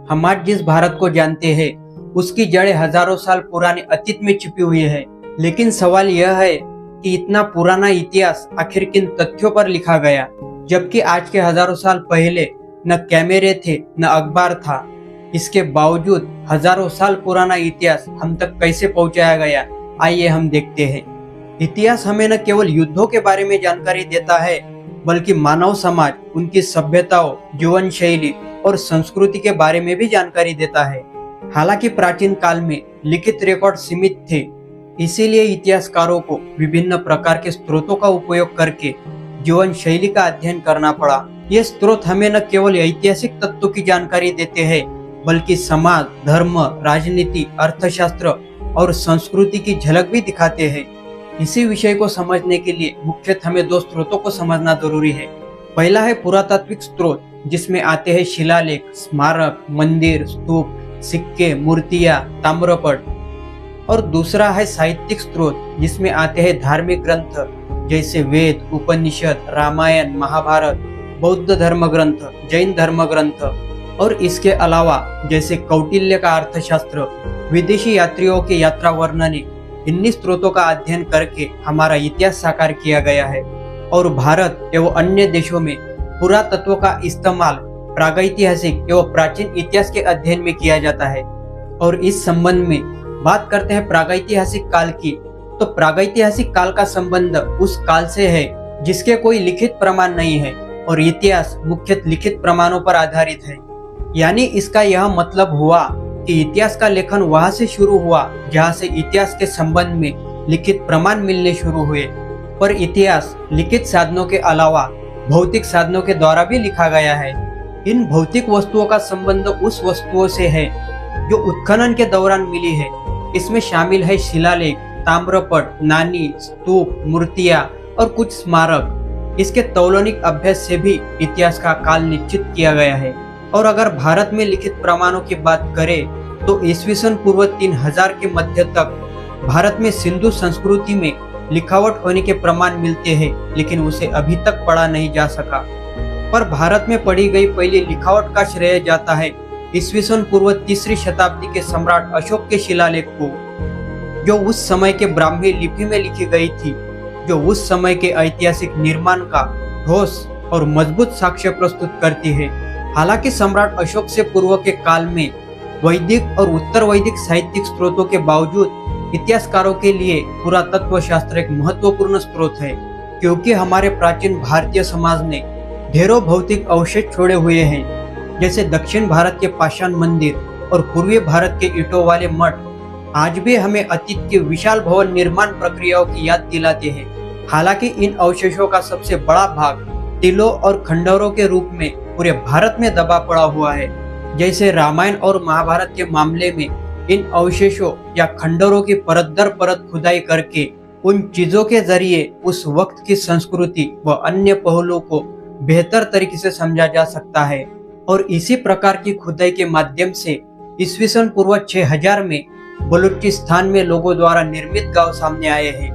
हम आज जिस भारत को जानते हैं उसकी जड़ें हजारों साल पुराने अतीत में छिपी हुई है। लेकिन सवाल यह है कि इतना पुराना इतिहास आखिर किन तथ्यों पर लिखा गया, जबकि आज के हजारों साल पहले न कैमरे थे न अखबार था। इसके बावजूद हजारों साल पुराना इतिहास हम तक कैसे पहुंचाया गया, आइए हम देखते हैं। इतिहास हमें न केवल युद्धों के बारे में जानकारी देता है, बल्कि मानव समाज, उनकी सभ्यताओं, जीवन शैली और संस्कृति के बारे में भी जानकारी देता है। हालांकि प्राचीन काल में लिखित रिकॉर्ड सीमित थे, इसीलिए इतिहासकारों को विभिन्न प्रकार के स्रोतों का उपयोग करके जीवन शैली का अध्ययन करना पड़ा। ये स्रोत हमें न केवल ऐतिहासिक तत्वों की जानकारी देते हैं, बल्कि समाज, धर्म, राजनीति, अर्थशास्त्र और संस्कृति की झलक भी दिखाते हैं। इसी विषय को समझने के लिए मुख्यतः हमें दो स्रोतों को समझना जरूरी है। पहला है पुरातात्विक स्रोत, जिसमें आते हैं शिलालेख, स्मारक, मंदिर, स्तूप, सिक्के, मूर्तियां, ताम्रपट। और दूसरा है साहित्यिक स्रोत, जिसमें आते हैं धार्मिक ग्रंथ जैसे वेद, उपनिषद, रामायण, महाभारत, बौद्ध धर्म ग्रंथ, जैन धर्म ग्रंथ। और इसके अलावा जैसे कौटिल्य का अर्थशास्त्र, विदेशी यात्रियों के यात्रा वर्णने। इन्हीं स्रोतों का अध्ययन करके हमारा इतिहास साकार किया गया है। और भारत एवं अन्य देशों में पुरातत्व का इस्तेमाल प्रागैतिहासिक एवं प्राचीन इतिहास के अध्ययन में किया जाता है। और इस संबंध में बात करते हैं प्रागैतिहासिक काल की, तो प्रागैतिहासिक काल का संबंध उस काल से है जिसके कोई लिखित प्रमाण नहीं है, और इतिहास मुख्यतः लिखित प्रमाणों पर आधारित है। यानी इसका यह मतलब हुआ कि इतिहास का लेखन वहां से शुरू हुआ जहां से इतिहास के संबंध में लिखित प्रमाण मिलने शुरू हुए। पर इतिहास लिखित साधनों के अलावा भौतिक साधनों के द्वारा भी लिखा गया है। इन भौतिक वस्तुओं का संबंध उस वस्तुओं से है जो उत्खनन के दौरान मिली है। इसमें शामिल है शिलालेख, ताम्रपट, नानी, स्तूप, मूर्तियां और कुछ स्मारक। इसके तौलनिक अभ्यास से भी इतिहास का काल निश्चित किया गया है। और अगर भारत में लिखित प्रमाणों की बात करें तो ईस्वीसन पूर्व 3000 के मध्य तक भारत में सिंधु संस्कृति में लिखावट होने के प्रमाण मिलते हैं, लेकिन उसे अभी तक पढ़ा नहीं जा सका। पर भारत में पढ़ी गई पहली लिखावट का श्रेय जाता है ईस्वीसन पूर्व 3री शताब्दी के सम्राट अशोक के शिलालेख को, जो उस समय के ब्राह्मी लिपि में लिखी गई थी, जो उस समय के ऐतिहासिक निर्माण का ठोस और मजबूत साक्ष्य प्रस्तुत करती है। हालांकि सम्राट अशोक से पूर्व के काल में वैदिक और उत्तर वैदिक साहित्यिक स्रोतों के बावजूद इतिहासकारों के लिए पुरातत्व शास्त्र एक महत्वपूर्ण स्रोत है, क्योंकि हमारे प्राचीन भारतीय समाज ने ढेरों भौतिक अवशेष छोड़े हुए हैं, जैसे दक्षिण भारत के पाषाण मंदिर और पूर्वी भारत के ईंटों वाले मठ आज भी हमें अतीत की विशाल भवन निर्माण प्रक्रियाओं की याद दिलाते हैं। हालांकि इन अवशेषों का सबसे बड़ा भाग टीलों और खंडहरों के रूप में पूरे भारत में दबा पड़ा हुआ है। जैसे रामायण और महाभारत के मामले में इन अवशेषों या खंडहरों की परत दर परत खुदाई करके उन चीजों के जरिए उस वक्त की संस्कृति व अन्य पहलुओं को बेहतर तरीके से समझा जा सकता है। और इसी प्रकार की खुदाई के माध्यम से ईस्वीसन पूर्व 6000 में बलूचिस्तान में लोगों द्वारा निर्मित गांव सामने आए हैं।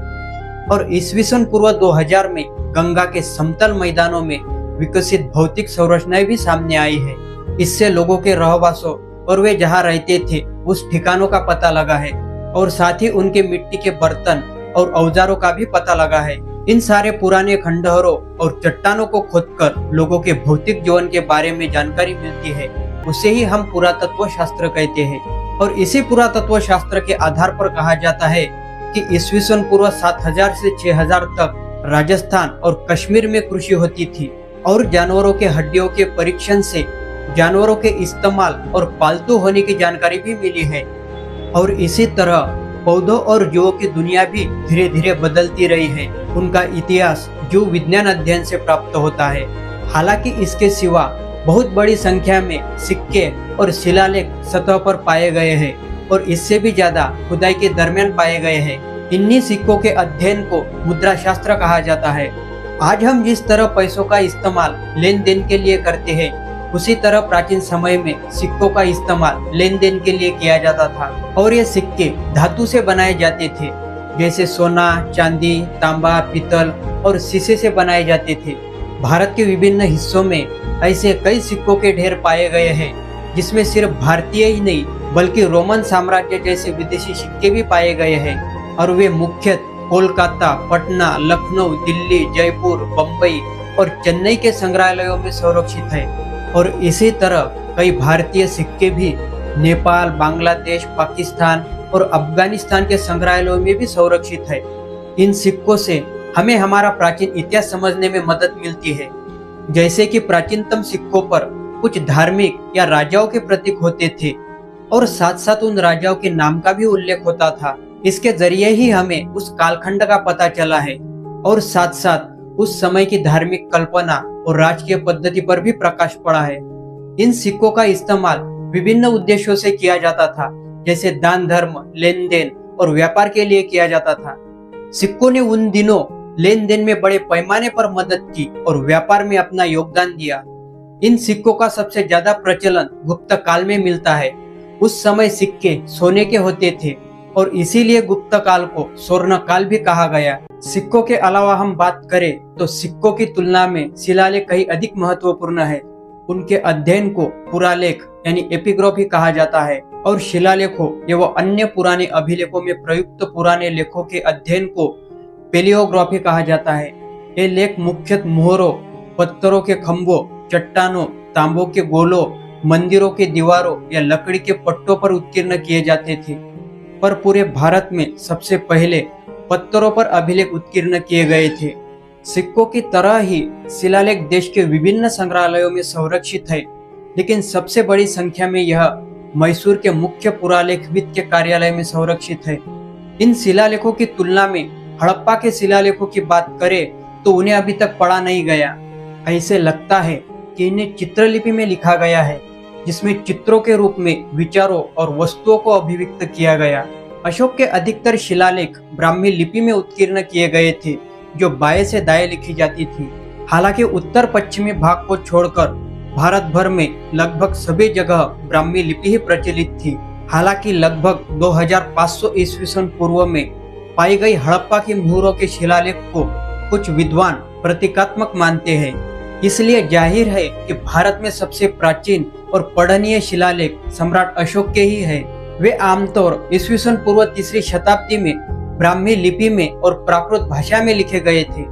और ईस्वीसन पूर्व 2000 में गंगा के समतल मैदानों में विकसित भौतिक संरचनाएं भी सामने आई है। इससे लोगों के रहवासों और वे जहाँ रहते थे उस ठिकानों का पता लगा है, और साथ ही उनके मिट्टी के बर्तन और औजारों का भी पता लगा है। इन सारे पुराने खंडहरों और चट्टानों को खोदकर लोगों के भौतिक जीवन के बारे में जानकारी मिलती है, उसे ही हम पुरातत्व शास्त्र कहते हैं। और इसी पुरातत्व शास्त्र के आधार पर कहा जाता है कि ईस्वीसन पूर्व 7000 से 6000 तक राजस्थान और कश्मीर में कृषि होती थी, और जानवरों के हड्डियों के परीक्षण से जानवरों के इस्तेमाल और पालतू होने की जानकारी भी मिली है। और इसी तरह पौधों और जीवों की दुनिया भी धीरे धीरे बदलती रही है। उनका इतिहास जीव विज्ञान अध्ययन से प्राप्त होता है। हालांकि इसके सिवा बहुत बड़ी संख्या में सिक्के और शिलालेख सतह पर पाए गए हैं, और इससे भी ज्यादा खुदाई के दरमियान पाए गए हैं। इन्हीं सिक्कों के अध्ययन को मुद्रा शास्त्र कहा जाता है। आज हम जिस तरह पैसों का इस्तेमाल लेन देन के लिए करते हैं, उसी तरह प्राचीन समय में सिक्कों का इस्तेमाल लेन देन के लिए किया जाता था। और ये सिक्के धातु से बनाए जाते थे, जैसे सोना, चांदी, तांबा, पीतल और शीशे से बनाए जाते थे। भारत के विभिन्न हिस्सों में ऐसे कई सिक्कों के ढेर पाए गए हैं जिसमें सिर्फ भारतीय ही नहीं बल्कि रोमन साम्राज्य जैसे विदेशी सिक्के भी पाए गए हैं और वे मुख्यतः कोलकाता, पटना, लखनऊ, दिल्ली, जयपुर, बम्बई और चेन्नई के संग्रहालयों में संरक्षित है। और इसी तरह कई भारतीय सिक्के भी नेपाल, बांग्लादेश, पाकिस्तान और अफगानिस्तान के संग्रहालयों में भी संरक्षित है। इन सिक्कों से हमें हमारा प्राचीन इतिहास समझने में मदद मिलती है, जैसे कि प्राचीनतम सिक्कों पर कुछ धार्मिक या राजाओं के प्रतीक होते थे और साथ साथ उन राजाओं के नाम का भी उल्लेख होता था। इसके जरिए ही हमें उस कालखंड का पता चला है और साथ साथ उस समय की धार्मिक कल्पना और राजकीय पद्धति पर भी प्रकाश पड़ा है। इन सिक्कों का इस्तेमाल विभिन्न उद्देश्यों से किया जाता था, जैसे दान धर्म, लेन देन और व्यापार के लिए किया जाता था। सिक्कों ने उन दिनों लेन देन में बड़े पैमाने पर मदद की और व्यापार में अपना योगदान दिया। इन सिक्कों का सबसे ज्यादा प्रचलन गुप्त काल में मिलता है। उस समय सिक्के सोने के होते थे और इसीलिए गुप्त काल को स्वर्ण काल भी कहा गया। सिक्कों के अलावा हम बात करें तो सिक्कों की तुलना में शिलालेख कहीं अधिक महत्वपूर्ण है। उनके अध्ययन को पुरालेख यानी एपिग्राफी कहा जाता है और शिलालेखों एवं अन्य पुराने अभिलेखों में प्रयुक्त पुराने लेखों के अध्ययन को पेलियोग्राफी कहा जाता है। ये लेख मुख्यतः मोहरों, पत्थरों के खंभों, चट्टानों, तांबों के गोलों, मंदिरों के दीवारों या लकड़ी के पट्टों पर उत्कीर्ण किए जाते थे। पर पूरे भारत में सबसे पहले पत्थरों पर अभिलेख उत्कीर्ण किए गए थे। सिक्कों की तरह ही शिलालेख देश के विभिन्न संग्रहालयों में संरक्षित है, लेकिन सबसे बड़ी संख्या में यह मैसूर के मुख्य पुरालेखविद के कार्यालय में संरक्षित है। इन शिलालेखों की तुलना में हड़प्पा के शिलालेखों की बात करें तो उन्हें अभी तक पढ़ा नहीं गया। ऐसे लगता है कि इन्हें चित्रलिपि में लिखा गया है, जिसमें चित्रों के रूप में विचारों और वस्तुओं को अभिव्यक्त किया गया। अशोक के अधिकतर शिलालेख ब्राह्मी लिपि में उत्कीर्ण किए गए थे, जो बाएं से दाएं लिखी जाती थी। हालांकि उत्तर पश्चिमी भाग को छोड़कर भारत भर में लगभग सभी जगह ब्राह्मी लिपि ही प्रचलित थी। हालांकि लगभग 2500 ईस्वी सन पूर्व में पाई गई हड़प्पा की मुहरों के शिलालेख को कुछ विद्वान प्रतीकात्मक मानते हैं। इसलिए जाहिर है कि भारत में सबसे प्राचीन और पठनीय शिलालेख सम्राट अशोक के ही है। वे आमतौर ईस्वी सन पूर्व 3री शताब्दी में ब्राह्मी लिपि में और प्राकृत भाषा में लिखे गए थे।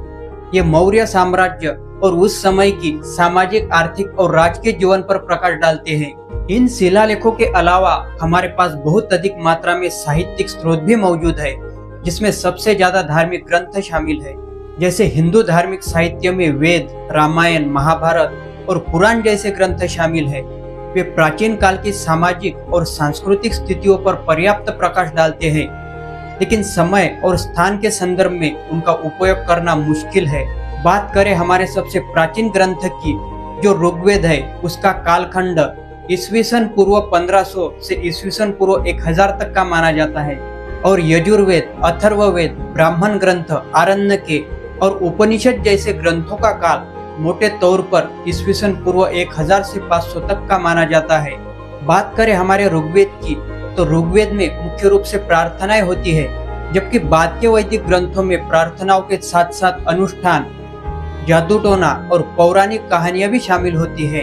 ये मौर्य साम्राज्य और उस समय की सामाजिक, आर्थिक और राजकीय जीवन पर प्रकाश डालते हैं। इन शिलालेखों के अलावा हमारे पास बहुत अधिक मात्रा में साहित्यिक स्रोत भी मौजूद है, जिसमें सबसे ज्यादा धार्मिक ग्रंथ शामिल है। जैसे हिंदू धार्मिक साहित्य में वेद, रामायण, महाभारत और पुराण जैसे ग्रंथ शामिल है। वे प्राचीन काल की सामाजिक और सांस्कृतिक स्थितियों पर पर्याप्त प्रकाश डालते हैं, लेकिन समय और स्थान के संदर्भ में उनका उपयोग करना मुश्किल है। बात करें हमारे सबसे प्राचीन ग्रंथ की, जो ऋग्वेद है, उसका कालखंड ईस्वी सन पूर्व 1500 से ईस्वी सन पूर्व 1000 तक का माना जाता है और यजुर्वेद, अथर्ववेद, ब्राह्मण ग्रंथ, आरण्यके और उपनिषद जैसे ग्रंथों का काल मोटे तौर पर ईस्वी सन पूर्व 1000 से 500 तक का माना जाता है। बात करें हमारे ऋग्वेद की, तो ऋग्वेद में मुख्य रूप से प्रार्थनाएं होती है, जबकि बाद के वैदिक ग्रंथों में प्रार्थनाओं के साथ साथ अनुष्ठान, जादूटोना और पौराणिक कहानियां भी शामिल होती है।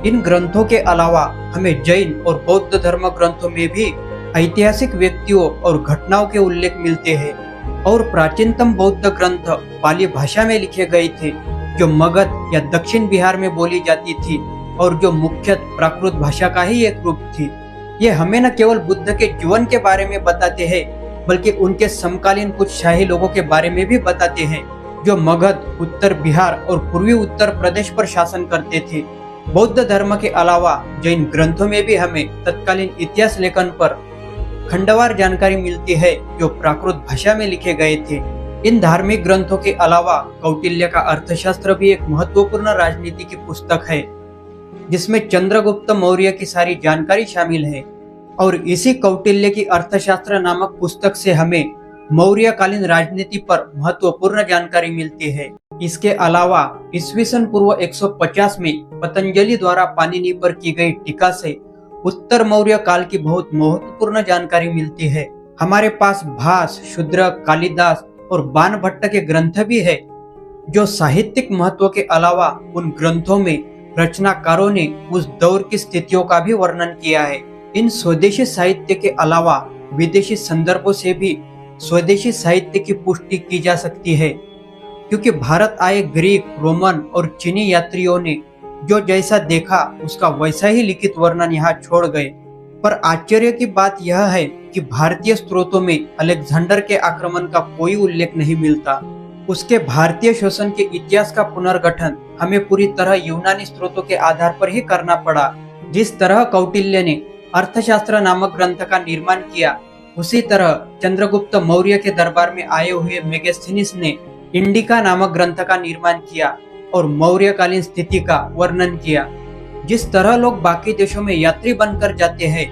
इन ग्रंथों के अलावा हमें जैन और बौद्ध धर्म ग्रंथों में भी ऐतिहासिक व्यक्तियों और घटनाओं के उल्लेख मिलते हैं और प्राचीनतम बौद्ध ग्रंथ पाली भाषा में लिखे गए थे, जो मगध या दक्षिण बिहार में बोली जाती थी और जो मुख्यतः प्राकृत भाषा का ही एक रूप थी। ये हमें न केवल बुद्ध के जीवन के बारे में बताते हैं, बल्कि उनके समकालीन कुछ शाही लोगों के बारे में भी बताते हैं, जो मगध, उत्तर बिहार और पूर्वी उत्तर प्रदेश पर शासन करते थे। बौद्ध धर्म के अलावा जैन ग्रंथों में भी हमें तत्कालीन इतिहास लेखन पर खंडवार जानकारी मिलती है, जो प्राकृत भाषा में लिखे गए थे। इन धार्मिक ग्रंथों के अलावा कौटिल्य का अर्थशास्त्र भी एक महत्वपूर्ण राजनीति की पुस्तक है, जिसमें चंद्रगुप्त मौर्य की सारी जानकारी शामिल है और इसी कौटिल्य की अर्थशास्त्र नामक पुस्तक से हमें मौर्यकालीन राजनीति पर महत्वपूर्ण जानकारी मिलती है। इसके अलावा ईस्वी सन पूर्व 150 में पतंजलि द्वारा पाणिनि पर की गई टीका से उत्तर मौर्य काल की बहुत महत्वपूर्ण जानकारी मिलती है। हमारे पास भास, शूद्रक, कालिदास और बाणभट्ट के ग्रंथ भी है, जो साहित्यिक महत्व के अलावा उन ग्रंथों में रचनाकारों ने उस दौर की स्थितियों का भी वर्णन किया है। इन स्वदेशी साहित्य के अलावा विदेशी संदर्भों से भी स्वदेशी साहित्य की पुष्टि की जा सकती है, क्योंकि भारत आए ग्रीक, रोमन और चीनी यात्रियों ने जो जैसा देखा उसका वैसा ही लिखित वर्णन यहाँ छोड़ गए। पर आश्चर्य की बात यह है कि भारतीय स्रोतों में अलेक्जेंडर के आक्रमण का कोई उल्लेख नहीं मिलता। उसके भारतीय शोषण के इतिहास का पुनर्गठन हमें पूरी तरह यूनानी स्रोतों के आधार पर ही करना पड़ा। जिस तरह कौटिल्य ने अर्थशास्त्र नामक ग्रंथ का निर्माण किया, उसी तरह चंद्रगुप्त मौर्य के दरबार में आए हुए मेगास्थनीज ने इंडिका नामक ग्रंथ का निर्माण किया और मौर्यकालीन स्थिति का वर्णन किया। जिस तरह लोग बाकी देशों में यात्री बनकर जाते हैं,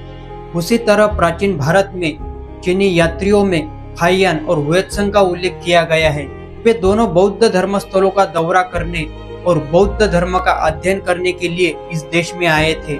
उसी तरह प्राचीन भारत में चीनी यात्रियों में फाहियान और हुएत्संग का उल्लेख किया गया है। वे दोनों बौद्ध धर्म स्थलों का दौरा करने और बौद्ध धर्म का अध्ययन करने के लिए इस देश में आए थे।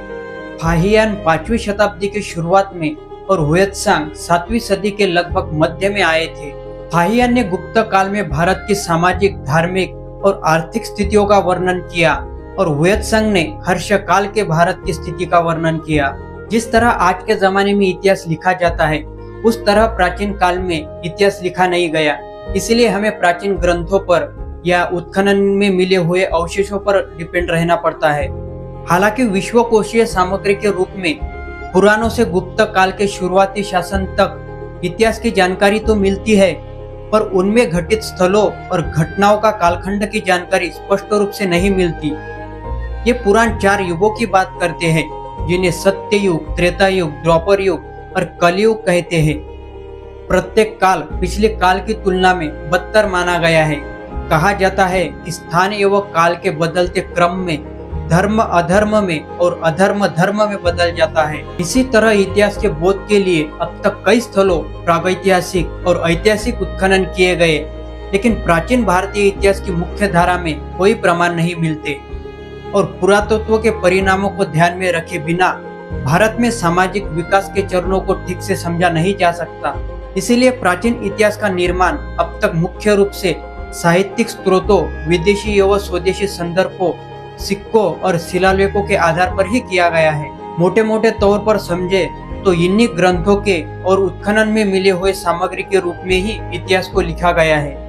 फाहियान 5वीं शताब्दी की शुरुआत में और हुएत्सांग 7वीं सदी के लगभग मध्य में आए थे। फाहियान ने गुप्त काल में भारत की सामाजिक, धार्मिक और आर्थिक स्थितियों का वर्णन किया और हुएत्सांग ने हर्ष काल के भारत की स्थिति का वर्णन किया। जिस तरह आज के जमाने में इतिहास लिखा जाता है, उस तरह प्राचीन काल में इतिहास लिखा नहीं गया। इसलिए हमें प्राचीन ग्रंथों पर या उत्खनन में मिले हुए अवशेषों पर डिपेंड रहना पड़ता है। हालांकि विश्वकोशीय सामग्री के रूप में पुराणों से गुप्त काल के शुरुआती शासन तक इतिहास की जानकारी तो मिलती है, पर उनमें घटित स्थलों और घटनाओं का कालखंड की जानकारी स्पष्ट रूप से नहीं मिलती। ये पुराण 4 युगों की बात करते हैं, जिन्हें सत्य युग, त्रेता युग, द्वापर युग और कलयुग कहते हैं। प्रत्येक काल पिछले काल की तुलना में बदतर माना गया है। कहा जाता है कि स्थान एवं काल के बदलते क्रम में धर्म अधर्म में और अधर्म धर्म में बदल जाता है। इसी तरह इतिहास के बोध के लिए अब तक कई स्थलों, प्रागैतिहासिक और ऐतिहासिक उत्खनन किए गए, लेकिन प्राचीन भारतीय इतिहास की मुख्य धारा में कोई प्रमाण नहीं मिलते और पुरातत्व के परिणामों को ध्यान में रखे बिना भारत में सामाजिक विकास के चरणों को ठीक से समझा नहीं जा सकता। इसीलिए प्राचीन इतिहास का निर्माण अब तक मुख्य रूप से साहित्यिक स्रोतों, विदेशी एवं स्वदेशी संदर्भों, सिक्कों और शिलालेखों के आधार पर ही किया गया है। मोटे मोटे तौर पर समझे तो इन्हीं ग्रंथों के और उत्खनन में मिले हुए सामग्री के रूप में ही इतिहास को लिखा गया है।